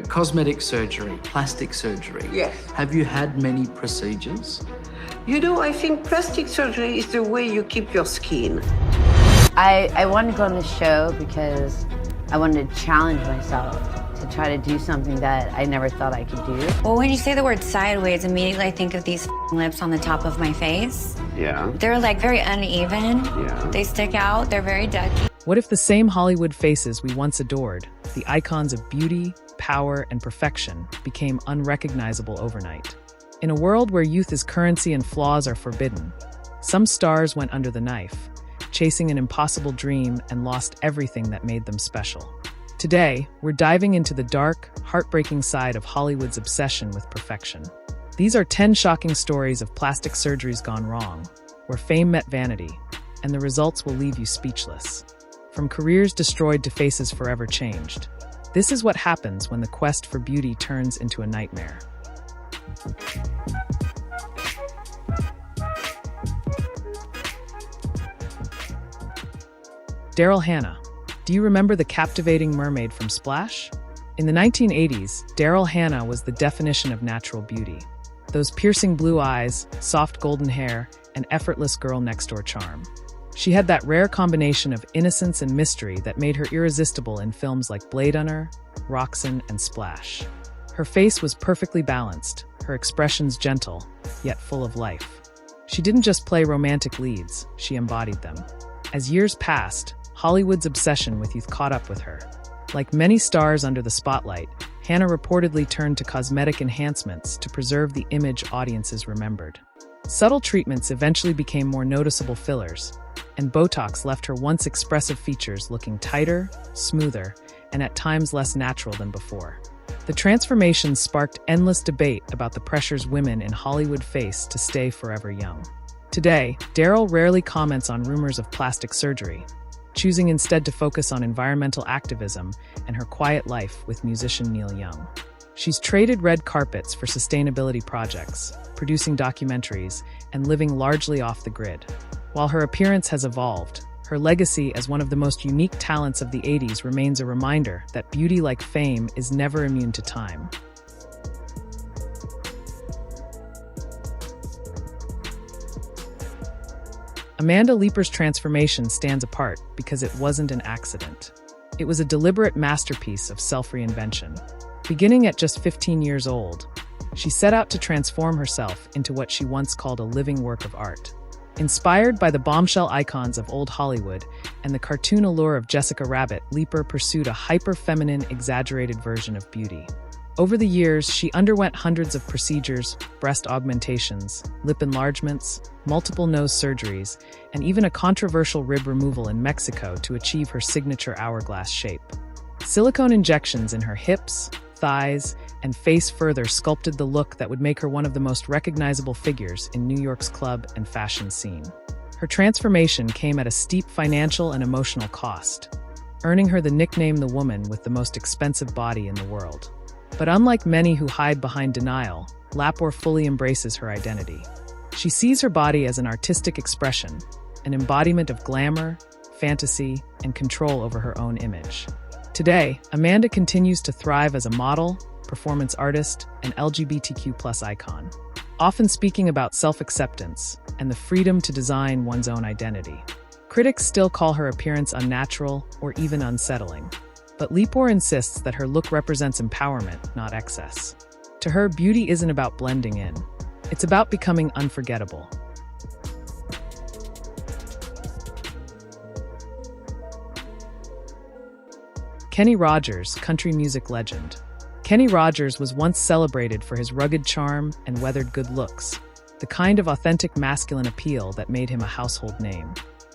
Cosmetic surgery, plastic surgery. Yes. Have you had many procedures? I think plastic surgery is the way you keep your skin. I wanted to go on the show because I wanted to challenge myself to try to do something that I never thought I could do. Well, when you say the word sideways, immediately I think of these lips on the top of my face. Yeah. They're like very uneven. Yeah. They stick out. They're very ducky. What if the same Hollywood faces we once adored, the icons of beauty, power, and perfection, became unrecognizable overnight? In a world where youth is currency and flaws are forbidden, some stars went under the knife, chasing an impossible dream and lost everything that made them special. Today, we're diving into the dark, heartbreaking side of Hollywood's obsession with perfection. These are 10 shocking stories of plastic surgeries gone wrong, where fame met vanity, and the results will leave you speechless. From careers destroyed to faces forever changed. This is what happens when the quest for beauty turns into a nightmare. Daryl Hannah. Do you remember the captivating mermaid from Splash? In the 1980s, Daryl Hannah was the definition of natural beauty. Those piercing blue eyes, soft golden hair, and effortless girl-next-door charm. She had that rare combination of innocence and mystery that made her irresistible in films like Blade Runner, Roxanne, and Splash. Her face was perfectly balanced, her expressions gentle, yet full of life. She didn't just play romantic leads, she embodied them. As years passed, Hollywood's obsession with youth caught up with her. Like many stars under the spotlight, Hannah reportedly turned to cosmetic enhancements to preserve the image audiences remembered. Subtle treatments eventually became more noticeable fillers, and Botox left her once expressive features looking tighter, smoother, and at times less natural than before. The transformation sparked endless debate about the pressures women in Hollywood face to stay forever young. Today, Daryl rarely comments on rumors of plastic surgery, choosing instead to focus on environmental activism and her quiet life with musician Neil Young. She's traded red carpets for sustainability projects, producing documentaries, and living largely off the grid. While her appearance has evolved, her legacy as one of the most unique talents of the 80s remains a reminder that beauty, like fame, is never immune to time. Amanda Leeper's transformation stands apart because it wasn't an accident. It was a deliberate masterpiece of self-reinvention. Beginning at just 15 years old, she set out to transform herself into what she once called a living work of art. Inspired by the bombshell icons of old Hollywood and the cartoon allure of Jessica Rabbit, Leeper pursued a hyper-feminine, exaggerated version of beauty. Over the years, she underwent hundreds of procedures, breast augmentations, lip enlargements, multiple nose surgeries, and even a controversial rib removal in Mexico to achieve her signature hourglass shape. Silicone injections in her hips, thighs, and face further sculpted the look that would make her one of the most recognizable figures in New York's club and fashion scene. Her transformation came at a steep financial and emotional cost, earning her the nickname the woman with the most expensive body in the world. But unlike many who hide behind denial, Lepore fully embraces her identity. She sees her body as an artistic expression, an embodiment of glamour, fantasy, and control over her own image. Today, Amanda continues to thrive as a model, performance artist, and LGBTQ+ icon, often speaking about self-acceptance and the freedom to design one's own identity. Critics still call her appearance unnatural or even unsettling, but Lepore insists that her look represents empowerment, not excess. To her, beauty isn't about blending in. It's about becoming unforgettable. Kenny Rogers, country music legend. Kenny Rogers was once celebrated for his rugged charm and weathered good looks, the kind of authentic masculine appeal that made him a household name.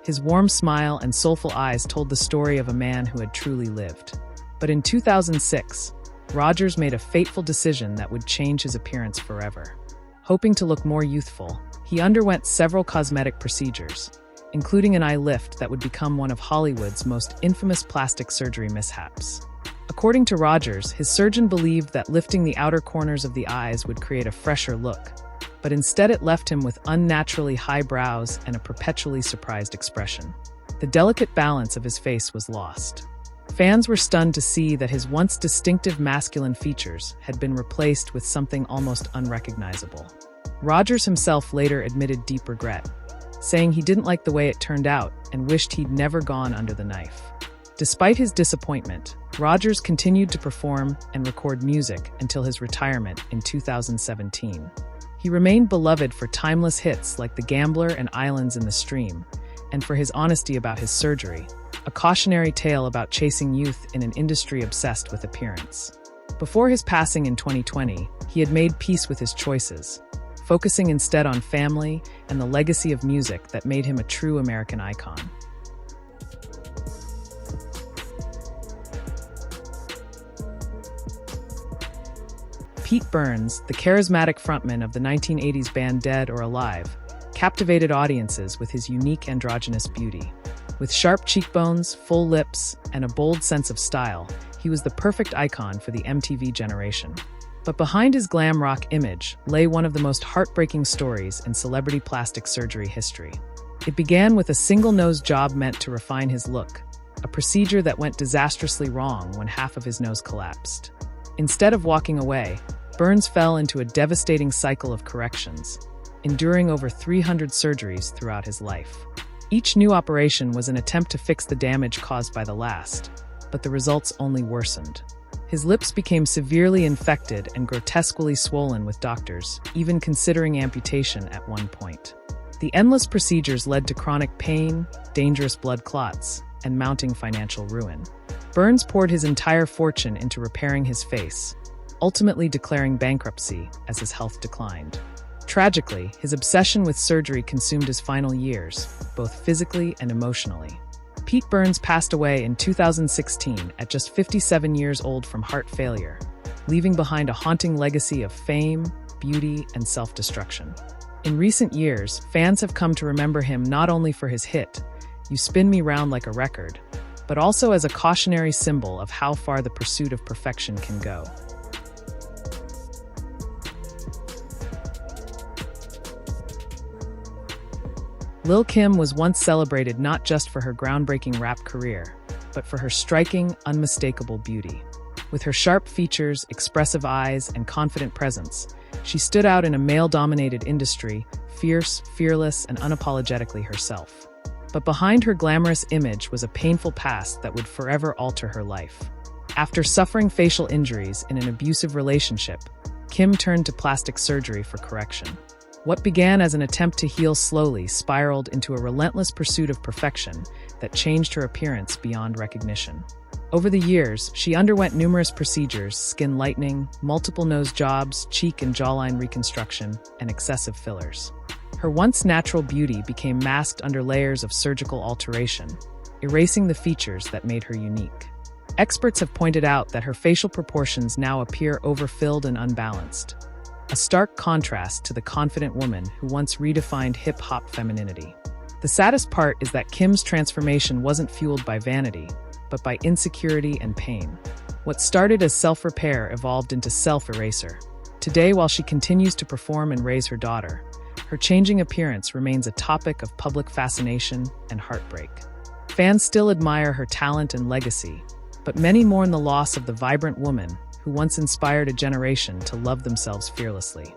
His warm smile and soulful eyes told the story of a man who had truly lived. But in 2006, Rogers made a fateful decision that would change his appearance forever. Hoping to look more youthful, he underwent several cosmetic procedures, including an eye lift that would become one of Hollywood's most infamous plastic surgery mishaps. According to Rogers, his surgeon believed that lifting the outer corners of the eyes would create a fresher look, but instead it left him with unnaturally high brows and a perpetually surprised expression. The delicate balance of his face was lost. Fans were stunned to see that his once distinctive masculine features had been replaced with something almost unrecognizable. Rogers himself later admitted deep regret, saying he didn't like the way it turned out and wished he'd never gone under the knife. Despite his disappointment, Rogers continued to perform and record music until his retirement in 2017. He remained beloved for timeless hits like The Gambler and Islands in the Stream, and for his honesty about his surgery, a cautionary tale about chasing youth in an industry obsessed with appearance. Before his passing in 2020, he had made peace with his choices, focusing instead on family and the legacy of music that made him a true American icon. Pete Burns, the charismatic frontman of the 1980s band Dead or Alive, captivated audiences with his unique androgynous beauty. With sharp cheekbones, full lips, and a bold sense of style, he was the perfect icon for the MTV generation. But behind his glam rock image lay one of the most heartbreaking stories in celebrity plastic surgery history. It began with a single-nose job meant to refine his look, a procedure that went disastrously wrong when half of his nose collapsed. Instead of walking away, Burns fell into a devastating cycle of corrections, enduring over 300 surgeries throughout his life. Each new operation was an attempt to fix the damage caused by the last, but the results only worsened. His lips became severely infected and grotesquely swollen, with doctors even considering amputation at one point. The endless procedures led to chronic pain, dangerous blood clots, and mounting financial ruin. Burns poured his entire fortune into repairing his face, ultimately declaring bankruptcy as his health declined. Tragically, his obsession with surgery consumed his final years, both physically and emotionally. Pete Burns passed away in 2016 at just 57 years old from heart failure, leaving behind a haunting legacy of fame, beauty, and self-destruction. In recent years, fans have come to remember him not only for his hit, "You Spin Me Round Like a Record," but also as a cautionary symbol of how far the pursuit of perfection can go. Lil' Kim was once celebrated not just for her groundbreaking rap career, but for her striking, unmistakable beauty. With her sharp features, expressive eyes, and confident presence, she stood out in a male-dominated industry, fierce, fearless, and unapologetically herself. But behind her glamorous image was a painful past that would forever alter her life. After suffering facial injuries in an abusive relationship, Kim turned to plastic surgery for correction. What began as an attempt to heal slowly spiraled into a relentless pursuit of perfection that changed her appearance beyond recognition. Over the years, she underwent numerous procedures: skin lightening, multiple nose jobs, cheek and jawline reconstruction, and excessive fillers. Her once natural beauty became masked under layers of surgical alteration, erasing the features that made her unique. Experts have pointed out that her facial proportions now appear overfilled and unbalanced, a stark contrast to the confident woman who once redefined hip-hop femininity. The saddest part is that Kim's transformation wasn't fueled by vanity, but by insecurity and pain. What started as self-repair evolved into self-erasure. Today, while she continues to perform and raise her daughter, her changing appearance remains a topic of public fascination and heartbreak. Fans still admire her talent and legacy, but many mourn the loss of the vibrant woman who once inspired a generation to love themselves fearlessly.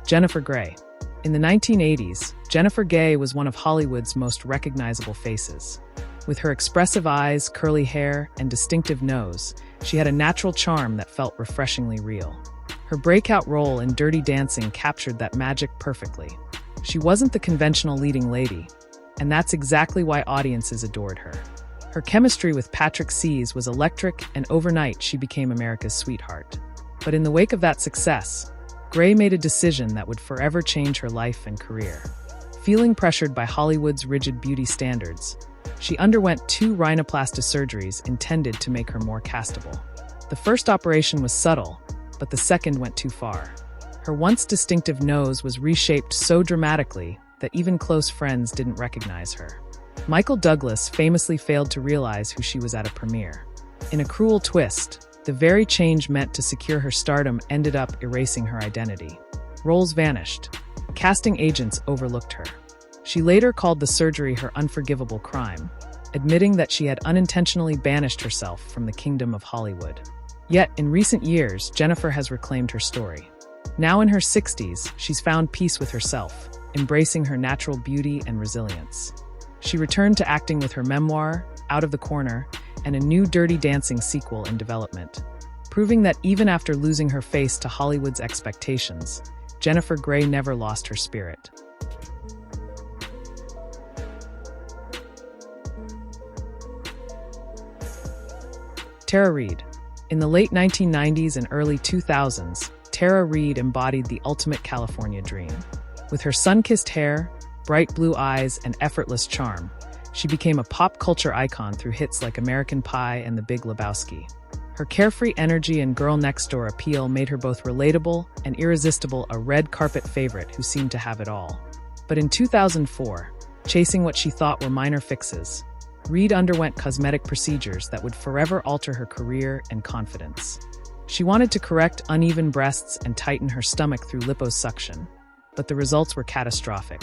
Jennifer Grey. In the 1980s, Jennifer Grey was one of Hollywood's most recognizable faces. With her expressive eyes, curly hair, and distinctive nose, she had a natural charm that felt refreshingly real. Her breakout role in Dirty Dancing captured that magic perfectly. She wasn't the conventional leading lady, and that's exactly why audiences adored her. Her chemistry with Patrick Swayze was electric, and overnight she became America's sweetheart. But in the wake of that success, Grey made a decision that would forever change her life and career. Feeling pressured by Hollywood's rigid beauty standards, she underwent 2 rhinoplasty surgeries intended to make her more castable. The first operation was subtle, but the second went too far. Her once distinctive nose was reshaped so dramatically that even close friends didn't recognize her. Michael Douglas famously failed to realize who she was at a premiere. In a cruel twist, the very change meant to secure her stardom ended up erasing her identity. Roles vanished, casting agents overlooked her. She later called the surgery her unforgivable crime, admitting that she had unintentionally banished herself from the kingdom of Hollywood. Yet, in recent years, Jennifer has reclaimed her story. Now in her 60s, she's found peace with herself, embracing her natural beauty and resilience. She returned to acting with her memoir, Out of the Corner, and a new Dirty Dancing sequel in development, proving that even after losing her face to Hollywood's expectations, Jennifer Grey never lost her spirit. Tara Reid. In the late 1990s and early 2000s, Tara Reid embodied the ultimate California dream. With her sun-kissed hair, bright blue eyes, and effortless charm, she became a pop culture icon through hits like American Pie and The Big Lebowski. Her carefree energy and girl next door appeal made her both relatable and irresistible, a red carpet favorite who seemed to have it all. But in 2004, chasing what she thought were minor fixes, Reid underwent cosmetic procedures that would forever alter her career and confidence. She wanted to correct uneven breasts and tighten her stomach through liposuction, but the results were catastrophic.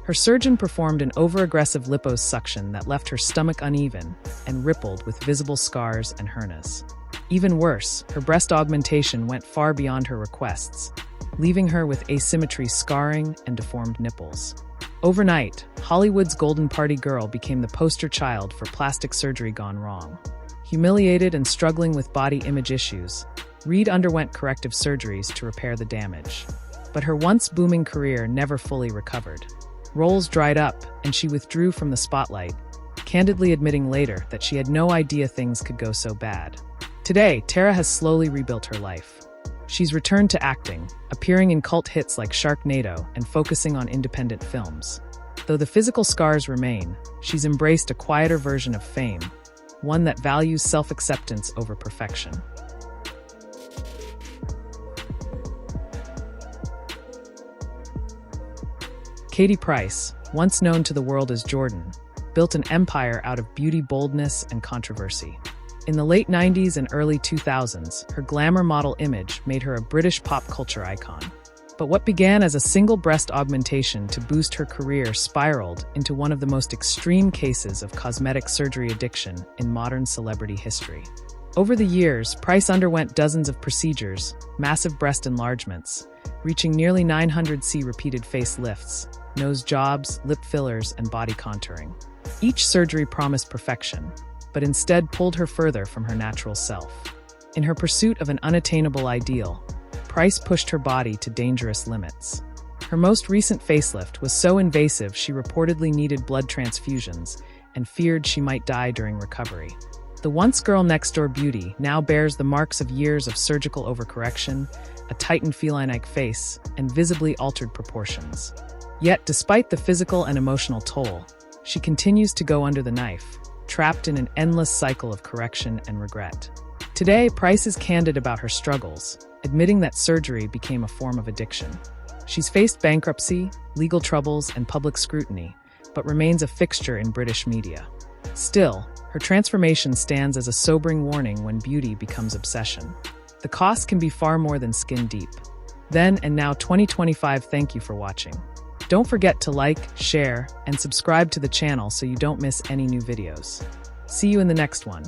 Her surgeon performed an over-aggressive liposuction that left her stomach uneven and rippled with visible scars and hernias. Even worse, her breast augmentation went far beyond her requests, leaving her with asymmetry, scarring, and deformed nipples. Overnight, Hollywood's golden party girl became the poster child for plastic surgery gone wrong. Humiliated and struggling with body image issues, Reid underwent corrective surgeries to repair the damage. But her once booming career never fully recovered. Roles dried up, and she withdrew from the spotlight, candidly admitting later that she had no idea things could go so bad. Today, Tara has slowly rebuilt her life. She's returned to acting, appearing in cult hits like Sharknado and focusing on independent films. Though the physical scars remain, she's embraced a quieter version of fame, one that values self-acceptance over perfection. Katie Price, once known to the world as Jordan, built an empire out of beauty, boldness, and controversy. In the late 90s and early 2000s, her glamour model image made her a British pop culture icon. But what began as a single breast augmentation to boost her career spiraled into one of the most extreme cases of cosmetic surgery addiction in modern celebrity history. Over the years, Price underwent dozens of procedures, massive breast enlargements, reaching nearly 900 repeated face lifts, nose jobs, lip fillers, and body contouring. Each surgery promised perfection, but instead pulled her further from her natural self. In her pursuit of an unattainable ideal, Price pushed her body to dangerous limits. Her most recent facelift was so invasive she reportedly needed blood transfusions and feared she might die during recovery. The once girl next door beauty now bears the marks of years of surgical overcorrection, a tightened feline-like face, and visibly altered proportions. Yet, despite the physical and emotional toll, she continues to go under the knife, trapped in an endless cycle of correction and regret. Today, Price is candid about her struggles, admitting that surgery became a form of addiction. She's faced bankruptcy, legal troubles, and public scrutiny, but remains a fixture in British media. Still, her transformation stands as a sobering warning when beauty becomes obsession. The cost can be far more than skin deep. Then and now 2025, thank you for watching. Don't forget to like, share, and subscribe to the channel so you don't miss any new videos. See you in the next one.